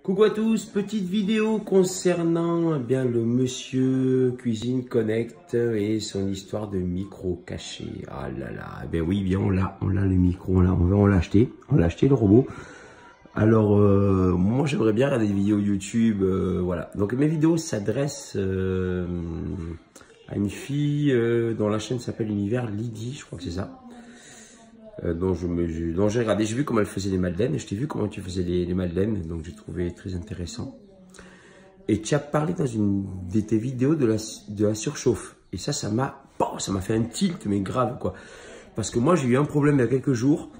Coucou à tous, petite vidéo concernant bien le Monsieur Cuisine Connect et son histoire de micro caché. Ah là là, ben oui, bien on l'a le micro, on l'a acheté le robot. Alors moi j'aimerais bien regarder des vidéos YouTube, voilà. Donc mes vidéos s'adressent à une fille dont la chaîne s'appelle Univers Lydie, je crois que c'est ça. Dont j'ai regardé, j'ai vu comment elle faisait les madeleines, et je t'ai vu comment tu faisais les madeleines, donc j'ai trouvé très intéressant. Et tu as parlé dans une de tes vidéos de la surchauffe, et ça m'a fait un tilt, mais grave quoi. Parce que moi j'ai eu un problème il y a quelques jours,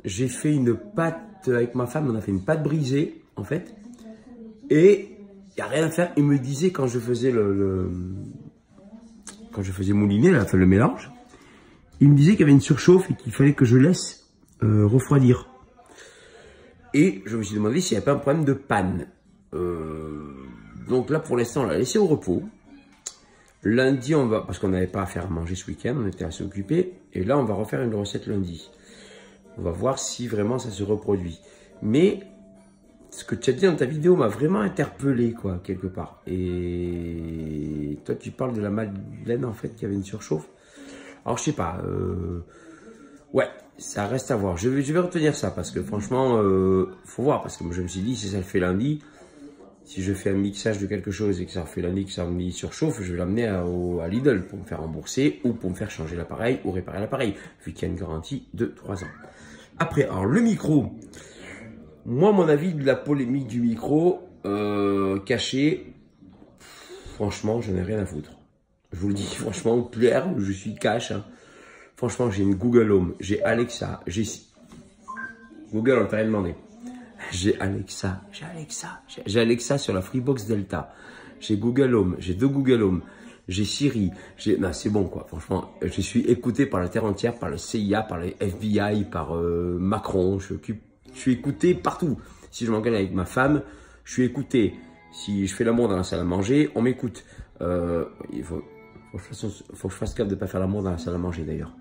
j'ai fait une pâte avec ma femme, on a fait une pâte brisée en fait, et il n'y a rien à faire, il me disait quand je faisais quand je faisais mouliner, là, le mélange, il me disait qu'il y avait une surchauffe et qu'il fallait que je laisse refroidir. Et je me suis demandé s'il n'y avait pas un problème de panne. Donc là, pour l'instant, on l'a laissé au repos. Lundi, on va, parce qu'on n'avait pas à faire à manger ce week-end, on était assez occupés. Et là, on va refaire une recette lundi. On va voir si vraiment ça se reproduit. Mais ce que tu as dit dans ta vidéo m'a vraiment interpellé, quoi, quelque part. Et toi, tu parles de la madeleine, en fait, qui avait une surchauffe. Alors, je sais pas, ouais, ça reste à voir. Je vais retenir ça parce que franchement, faut voir. Parce que moi, je me suis dit, si ça le fait lundi, si je fais un mixage de quelque chose et que ça refait lundi, que ça me surchauffe, je vais l'amener à Lidl pour me faire rembourser ou pour me faire changer l'appareil ou réparer l'appareil, vu qu'il y a une garantie de 3 ans. Après, alors le micro, moi, mon avis de la polémique du micro caché, franchement, je n'ai rien à foutre. Je vous le dis, franchement, clair, je suis cash. Hein. Franchement, j'ai une Google Home, j'ai Alexa, j'ai... Google, on t'a rien demandé. J'ai Alexa sur la Freebox Delta. J'ai Google Home, j'ai 2 Google Home. J'ai Siri, non, c'est bon quoi, franchement. Je suis écouté par la terre entière, par le CIA, par le FBI, par Macron. Je suis écouté partout. Si je m'engueule avec ma femme, je suis écouté. Si je fais l'amour dans la salle à manger, on m'écoute. Il faut que je fasse gaffe de ne pas faire l'amour dans la salle à manger d'ailleurs.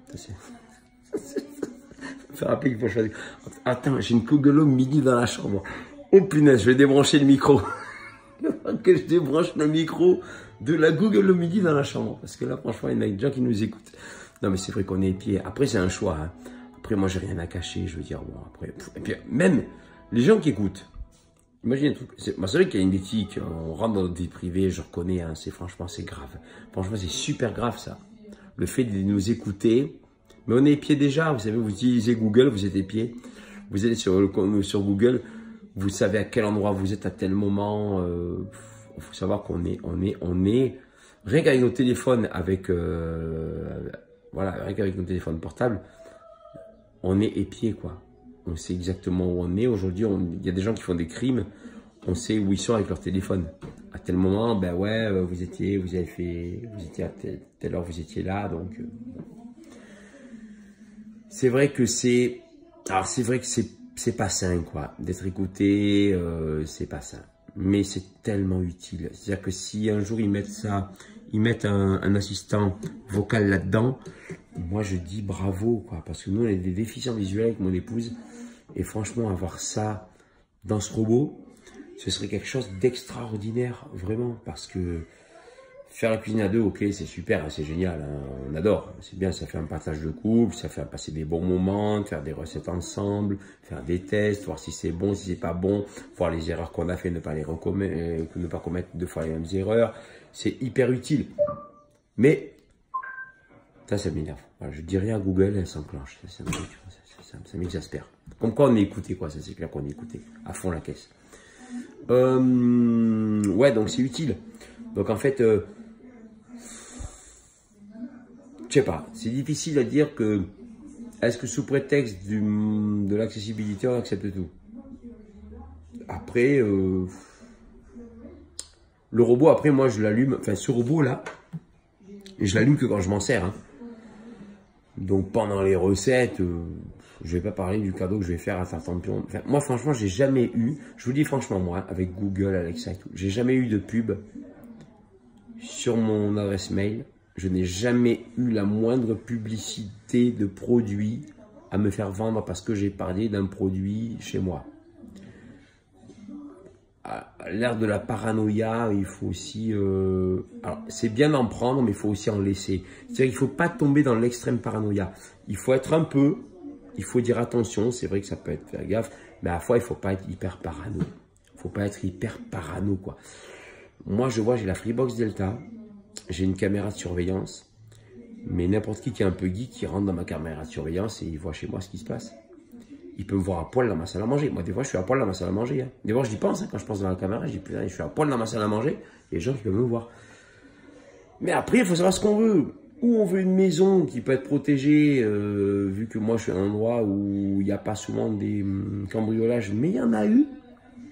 Faire rappeler qu'il faut que je fasse... Attends, j'ai une Google Home midi dans la chambre. Oh punaise, je vais débrancher le micro. Que je débranche le micro de la Google Home midi dans la chambre. Parce que là, franchement, il y en a des gens qui nous écoutent. Non, mais c'est vrai qu'on est épiés. Après, c'est un choix. Hein. Après, moi, j'ai rien à cacher. Je veux dire, bon, après... Et puis, même les gens qui écoutent. Imagine un truc, c'est vrai qu'il y a une éthique, on rentre dans notre vie privée, je reconnais, hein, franchement c'est grave. Franchement c'est super grave ça. Le fait de nous écouter, mais on est épiés déjà, vous savez, vous utilisez Google, vous êtes épiés. Vous allez sur Google, vous savez à quel endroit vous êtes à tel moment. Il faut savoir qu'on est, rien qu'avec nos téléphones, voilà, rien qu'avec nos téléphones portables, on est épiés quoi. On sait exactement où on est. Aujourd'hui, il y a des gens qui font des crimes. On sait où ils sont avec leur téléphone. À tel moment, ben ouais, vous étiez à telle heure, vous étiez là. Donc, c'est vrai que c'est pas sain, quoi. D'être écouté, c'est pas sain. Mais c'est tellement utile. C'est-à-dire que si un jour ils mettent un assistant vocal là-dedans, moi je dis bravo, quoi. Parce que nous, on a des déficients visuels avec mon épouse. Et franchement, avoir ça dans ce robot, ce serait quelque chose d'extraordinaire, vraiment. Parce que faire la cuisine à deux, ok, c'est super, c'est génial, hein, on adore. C'est bien, ça fait un partage de couple, ça fait passer des bons moments, faire des recettes ensemble, faire des tests, voir si c'est bon, si c'est pas bon, voir les erreurs qu'on a fait, ne pas commettre 2 fois les mêmes erreurs. C'est hyper utile. Mais ça m'énerve. Voilà, je dis rien à Google, elle s'enclenche. Ça m'exaspère. Comme quoi on est écouté, quoi. Ça c'est clair qu'on est écouté. À fond la caisse. Ouais, donc c'est utile. Donc en fait, je sais pas. C'est difficile à dire que. Est-ce que sous prétexte de l'accessibilité, on accepte tout? Après, le robot, après moi je l'allume. Enfin, ce robot là, je l'allume que quand je m'en sers. Hein. Donc pendant les recettes, je vais pas parler du cadeau que je vais faire à Tartampion. Enfin, moi franchement, j'ai jamais eu, je vous dis franchement moi, avec Google, Alexa et tout, j'ai jamais eu de pub sur mon adresse mail. Je n'ai jamais eu la moindre publicité de produit à me faire vendre parce que j'ai parlé d'un produit chez moi. à l'ère de la paranoïa, il faut aussi... alors, c'est bien d'en prendre, mais il faut aussi en laisser. C'est-à-dire qu'il ne faut pas tomber dans l'extrême paranoïa. Il faut être un peu... Il faut dire attention, c'est vrai que ça peut être faire gaffe, mais à la fois, il ne faut pas être hyper parano. Il ne faut pas être hyper parano, quoi. Moi, je vois, j'ai la Freebox Delta, j'ai une caméra de surveillance, mais n'importe qui est un peu geek qui rentre dans ma caméra de surveillance et il voit chez moi ce qui se passe. Il peut me voir à poil dans ma salle à manger. Moi, des fois, je suis à poil dans ma salle à manger. Hein. Des fois, j'y pense. Hein, quand je pense dans la caméra, je dis, putain, je suis à poil dans ma salle à manger. Il y a des gens qui peuvent me voir. Mais après, il faut savoir ce qu'on veut. Ou on veut une maison qui peut être protégée, vu que moi, je suis à un endroit où il n'y a pas souvent des cambriolages. Mais il y en a eu.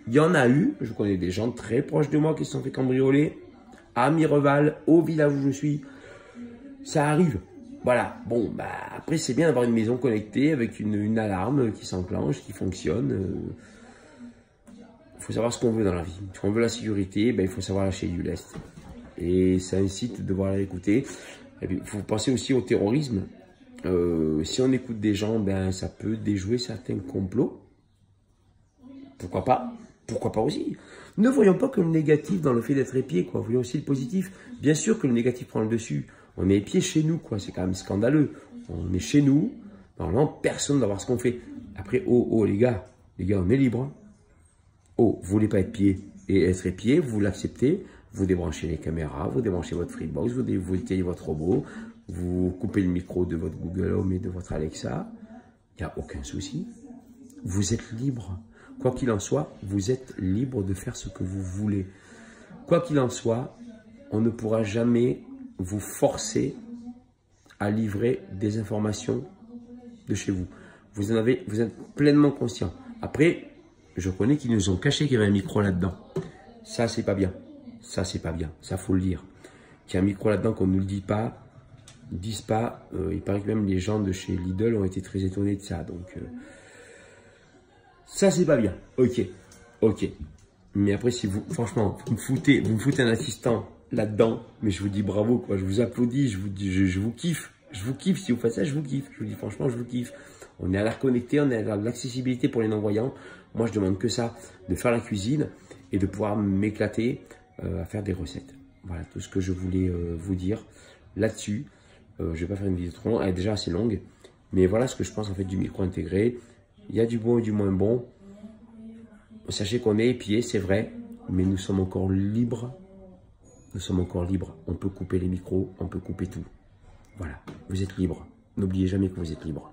Il y en a eu. Je connais des gens très proches de moi qui se sont fait cambrioler. À Mireval, au village où je suis. Ça arrive. Voilà, bon, bah, après c'est bien d'avoir une maison connectée avec une alarme qui s'enclenche, qui fonctionne. Il faut savoir ce qu'on veut dans la vie. Si on veut la sécurité, ben, il faut savoir lâcher du lest. Et ça incite de devoir l'écouter. Et puis, il faut penser aussi au terrorisme. Si on écoute des gens, ben, ça peut déjouer certains complots. Pourquoi pas? Pourquoi pas aussi? Ne voyons pas que le négatif dans le fait d'être épié, quoi. Voyons aussi le positif. Bien sûr que le négatif prend le dessus. On est épié chez nous, quoi. C'est quand même scandaleux. On est chez nous. Normalement, personne ne va voir ce qu'on fait. Après, oh, les gars, on est libre. Oh, vous voulez pas être pied et être épié, vous l'acceptez. Vous débranchez les caméras, vous débranchez votre Freebox, vous éteignez votre robot, vous coupez le micro de votre Google Home et de votre Alexa. Il n'y a aucun souci. Vous êtes libre. Quoi qu'il en soit, vous êtes libre de faire ce que vous voulez. Quoi qu'il en soit, on ne pourra jamais vous forcer à livrer des informations de chez vous. Vous êtes pleinement conscient. Après, je connais qu'ils nous ont caché qu'il y avait un micro là-dedans. Ça, c'est pas bien. Ça, c'est pas bien. Ça, faut le dire. Qu'il y a un micro là-dedans qu'on ne nous le dit pas, disent pas. Il paraît que même les gens de chez Lidl ont été très étonnés de ça. Donc, ça, c'est pas bien. Ok. Mais après, si vous, franchement, vous me foutez un assistant là-dedans, mais je vous dis bravo, quoi. Je vous applaudis, je vous kiffe. Je vous kiffe. Si vous faites ça, je vous kiffe. Je vous dis franchement, je vous kiffe. On est à l'air connecté, on est à l'accessibilité pour les non-voyants. Moi, je demande que ça, de faire la cuisine et de pouvoir m'éclater à faire des recettes. Voilà tout ce que je voulais vous dire là-dessus. Je ne vais pas faire une vidéo trop longue, elle est déjà assez longue. Mais voilà ce que je pense en fait du micro intégré. Il y a du bon et du moins bon. Sachez qu'on est épié, c'est vrai, mais nous sommes encore libres. Nous sommes encore libres. On peut couper les micros, on peut couper tout. Voilà, vous êtes libres. N'oubliez jamais que vous êtes libres.